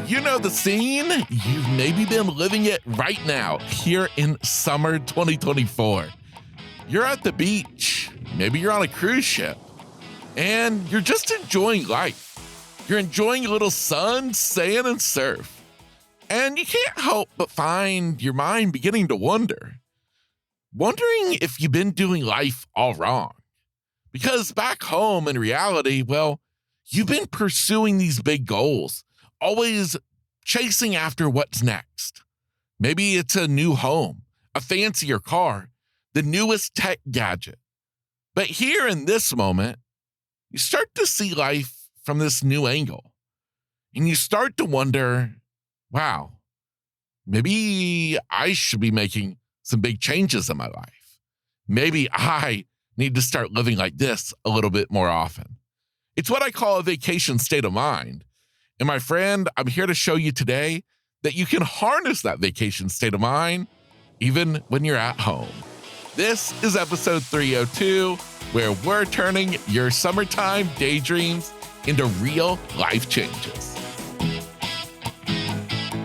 You know the scene. You've maybe been living it right now here in summer 2024. You're at the beach. Maybe you're on a cruise ship and you're just enjoying life. You're enjoying a little sun, sand, and surf. And you can't help but find your mind beginning to wondering if you've been doing life all wrong. Because back home in reality, well, you've been pursuing these big goals, always chasing after what's next. Maybe it's a new home, a fancier car, the newest tech gadget. But here in this moment, you start to see life from this new angle. And you start to wonder, wow, maybe I should be making some big changes in my life. Maybe I need to start living like this a little bit more often. It's what I call a vacation state of mind. And my friend, I'm here to show you today that you can harness that vacation state of mind even when you're at home. This is episode 302, where we're turning your summertime daydreams into real life changes.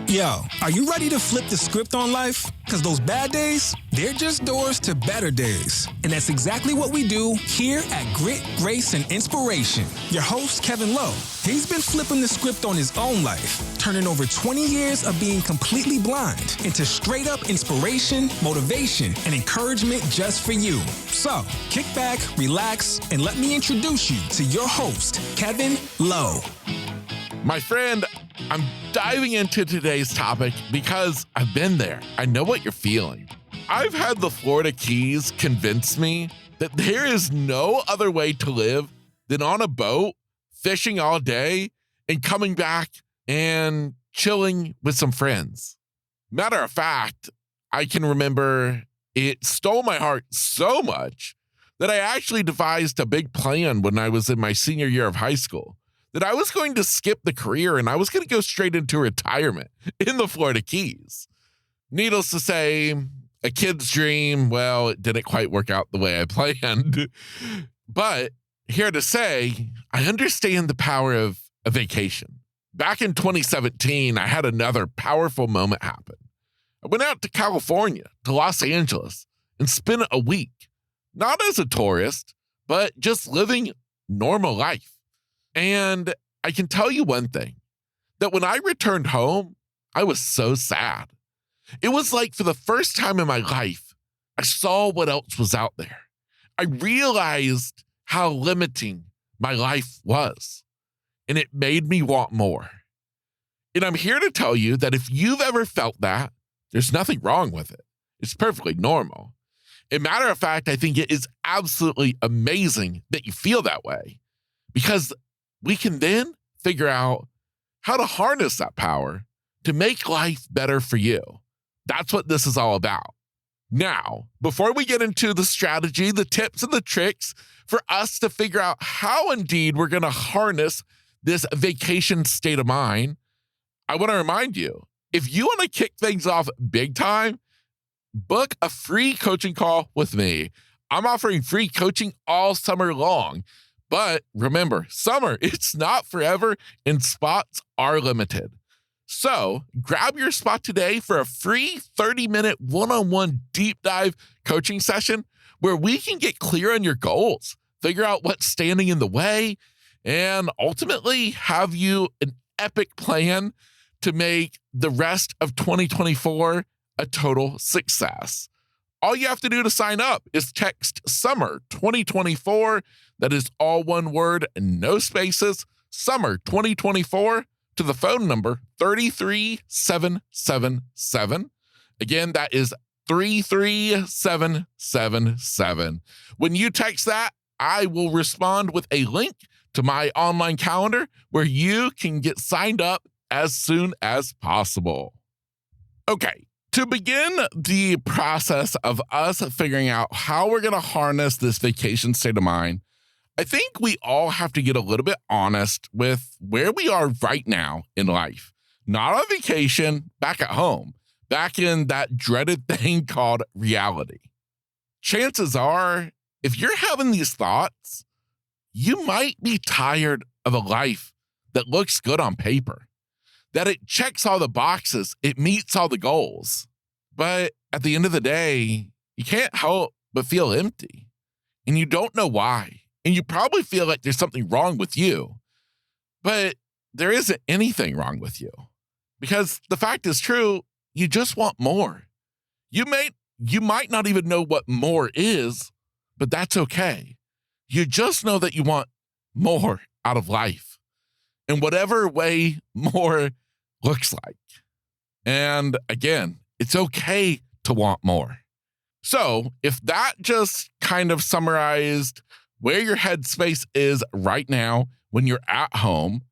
Yo, are you ready to flip the script on life? Because those bad days, they're just doors to better days. And that's exactly what we do here at Grit, Grace, and Inspiration. Your host, Kevin Lowe, he's been flipping the script on his own life, turning over 20 years of being completely blind into straight up inspiration, motivation, and encouragement just for you. So, kick back, relax, and let me introduce you to your host, Kevin Lowe. My friend, I'm diving into today's topic because I've been there. I know what you're feeling. I've had the Florida Keys convince me that there is no other way to live than on a boat, fishing all day, and coming back and chilling with some friends. Matter of fact, I can remember it stole my heart so much that I actually devised a big plan when I was in my senior year of high school, that I was going to skip the career and I was going to go straight into retirement in the Florida Keys. Needless to say, a kid's dream, well, it didn't quite work out the way I planned. But here to say, I understand the power of a vacation. Back in 2017, I had another powerful moment happen. I went out to California, to Los Angeles, and spent a week, not as a tourist, but just living normal life. And I can tell you one thing, that when I returned home, I was so sad. It was like for the first time in my life, I saw what else was out there. I realized how limiting my life was, and it made me want more. And I'm here to tell you that if you've ever felt that, there's nothing wrong with it. It's perfectly normal. As a matter of fact, I think it is absolutely amazing that you feel that way, because we can then figure out how to harness that power to make life better for you. That's what this is all about. Now, before we get into the strategy, the tips, and the tricks for us to figure out how indeed we're going to harness this vacation state of mind, I want to remind you, if you want to kick things off big time, book a free coaching call with me. I'm offering free coaching all summer long. But remember, summer, it's not forever and spots are limited. So grab your spot today for a free 30-minute one-on-one deep dive coaching session where we can get clear on your goals, figure out what's standing in the way, and ultimately have you an epic plan to make the rest of 2024 a total success. All you have to do to sign up is text SUMMER 2024. That is all one word and no spaces. SUMMER 2024 to the phone number 33777. Again, that is 33777. When you text that, I will respond with a link to my online calendar where you can get signed up as soon as possible. Okay. To begin the process of us figuring out how we're going to harness this vacation state of mind, I think we all have to get a little bit honest with where we are right now in life. Not on vacation, back at home, back in that dreaded thing called reality. Chances are, if you're having these thoughts, you might be tired of a life that looks good on paper, that it checks all the boxes, it meets all the goals. But at the end of the day, you can't help but feel empty. And you don't know why. And you probably feel like there's something wrong with you. But there isn't anything wrong with you. Because the fact is true, you just want more. You might not even know what more is, but that's okay. You just know that you want more out of life in whatever way more looks like. And again, it's okay to want more. So if that just kind of summarized where your headspace is right now when you're at home,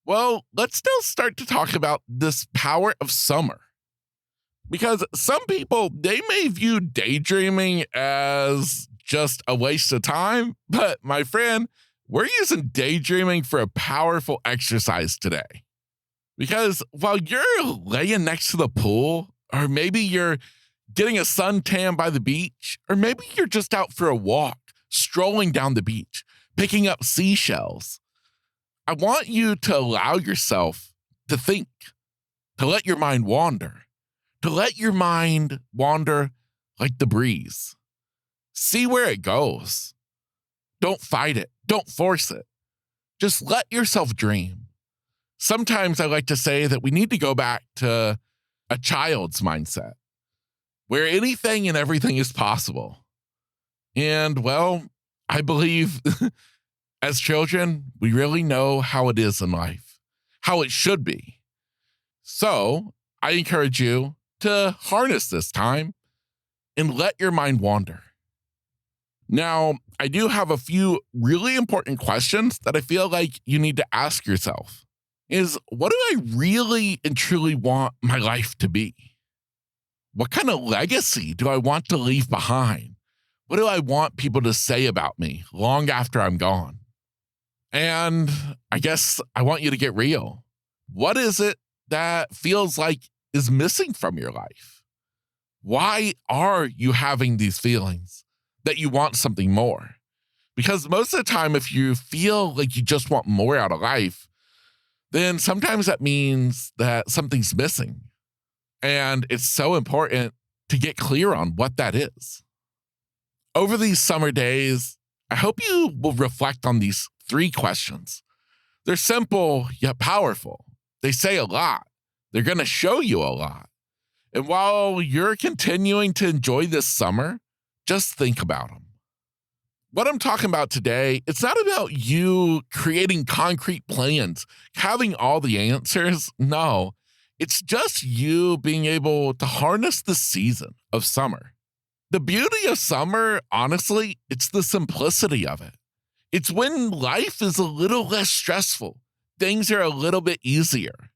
well, let's still start to talk about this power of summer. Because some people, they may view daydreaming as just a waste of time, but my friend, we're using daydreaming for a powerful exercise today. Because while you're laying next to the pool, or maybe you're getting a suntan by the beach, or maybe you're just out for a walk, strolling down the beach, picking up seashells, I want you to allow yourself to think, to let your mind wander, like the breeze. See where it goes. Don't fight it. Don't force it. Just let yourself dream. Sometimes I like to say that we need to go back to a child's mindset where anything and everything is possible. And well, I believe as children, we really know how it is in life, how it should be. So I encourage you to harness this time and let your mind wander. Now, I do have a few really important questions that I feel like you need to ask yourself. What do I really and truly want my life to be? What kind of legacy do I want to leave behind? What do I want people to say about me long after I'm gone? And I guess I want you to get real. What is it that feels like is missing from your life? Why are you having these feelings that you want something more? Because most of the time, if you feel like you just want more out of life, then sometimes that means that something's missing. And it's so important to get clear on what that is. Over these summer days, I hope you will reflect on these 3 questions. They're simple yet powerful. They say a lot. They're going to show you a lot. And while you're continuing to enjoy this summer, just think about them. What I'm talking about today, it's not about you creating concrete plans, having all the answers. No, it's just you being able to harness the season of summer. The beauty of summer, honestly, it's the simplicity of it. It's when life is a little less stressful. Things are a little bit easier.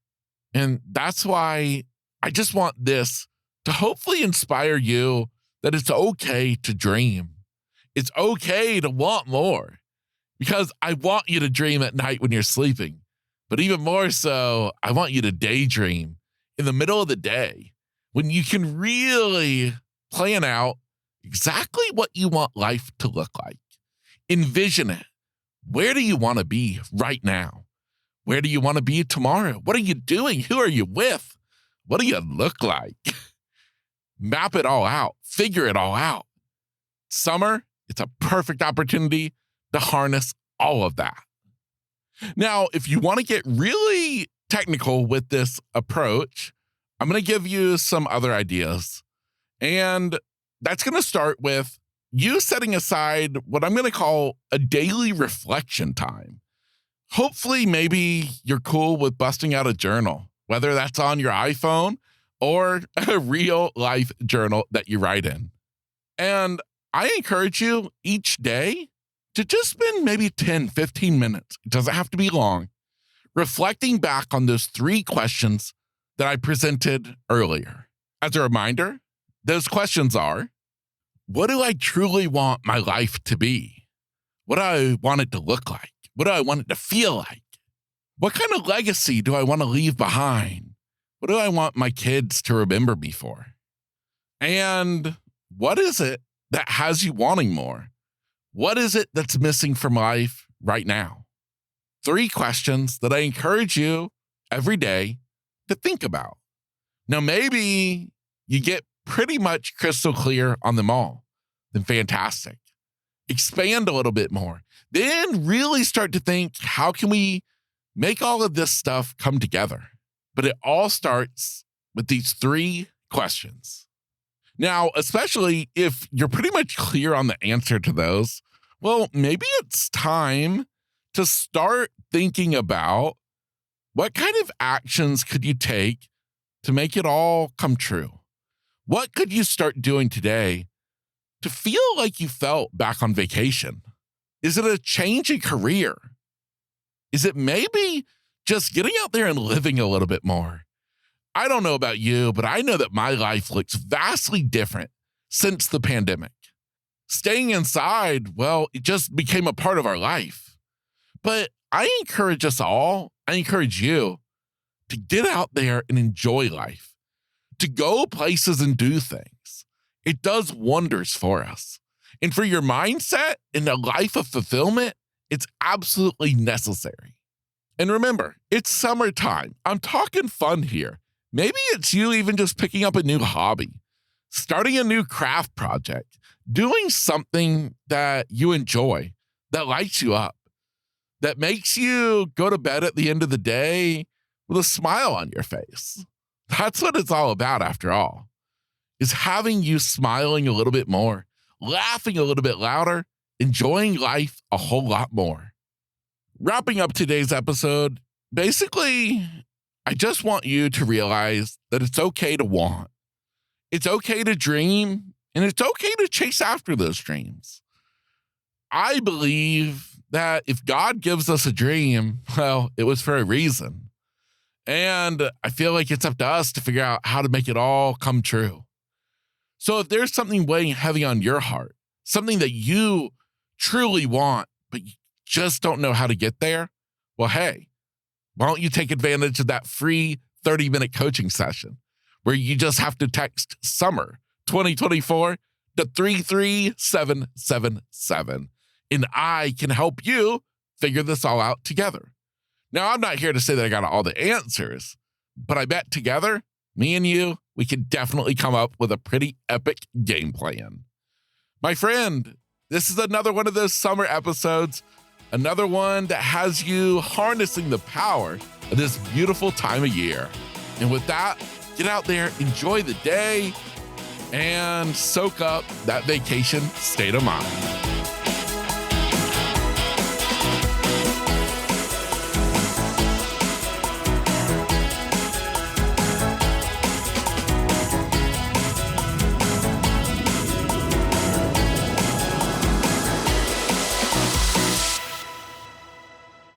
And that's why I just want this to hopefully inspire you that it's okay to dream. It's okay to want more, because I want you to dream at night when you're sleeping. But even more so, I want you to daydream in the middle of the day when you can really plan out exactly what you want life to look like. Envision it. Where do you want to be right now? Where do you want to be tomorrow? What are you doing? Who are you with? What do you look like? Map it all out. Figure it all out. Summer, it's a perfect opportunity to harness all of that. Now, if you want to get really technical with this approach, I'm going to give you some other ideas. And that's going to start with you setting aside what I'm going to call a daily reflection time. Hopefully, maybe you're cool with busting out a journal, whether that's on your iPhone or a real life journal that you write in. And I encourage you each day to just spend maybe 10, 15 minutes. It doesn't have to be long, reflecting back on those 3 questions that I presented earlier. As a reminder, those questions are, what do I truly want my life to be? What do I want it to look like? What do I want it to feel like? What kind of legacy do I want to leave behind? What do I want my kids to remember me for? And what is it that has you wanting more? What is it that's missing from life right now? 3 questions that I encourage you every day to think about. Now, maybe you get pretty much crystal clear on them all. Then fantastic. Expand a little bit more. Then really start to think, how can we make all of this stuff come together? But it all starts with these 3 questions. Now, especially if you're pretty much clear on the answer to those, well, maybe it's time to start thinking about what kind of actions could you take to make it all come true? What could you start doing today to feel like you felt back on vacation? Is it a change in career? Is it maybe just getting out there and living a little bit more? I don't know about you, but I know that my life looks vastly different since the pandemic. Staying inside, well, it just became a part of our life. But I encourage us all, I encourage you to get out there and enjoy life, to go places and do things. It does wonders for us. And for your mindset in a life of fulfillment, it's absolutely necessary. And remember, it's summertime. I'm talking fun here. Maybe it's you even just picking up a new hobby, starting a new craft project, doing something that you enjoy, that lights you up, that makes you go to bed at the end of the day with a smile on your face. That's what it's all about, after all, is having you smiling a little bit more, laughing a little bit louder, enjoying life a whole lot more. Wrapping up today's episode, basically, I just want you to realize that it's okay to want. It's okay to dream, and it's okay to chase after those dreams. I believe that if God gives us a dream, well, it was for a reason. And I feel like it's up to us to figure out how to make it all come true. So if there's something weighing heavy on your heart, something that you truly want, but you just don't know how to get there, well, hey, why don't you take advantage of that free 30-minute coaching session where you just have to text summer 2024 to 33777, and I can help you figure this all out together. Now, I'm not here to say that I got all the answers, but I bet together, me and you, we can definitely come up with a pretty epic game plan. My friend, this is another one of those summer episodes, another one that has you harnessing the power of this beautiful time of year. And with that, get out there, enjoy the day, and soak up that vacation state of mind.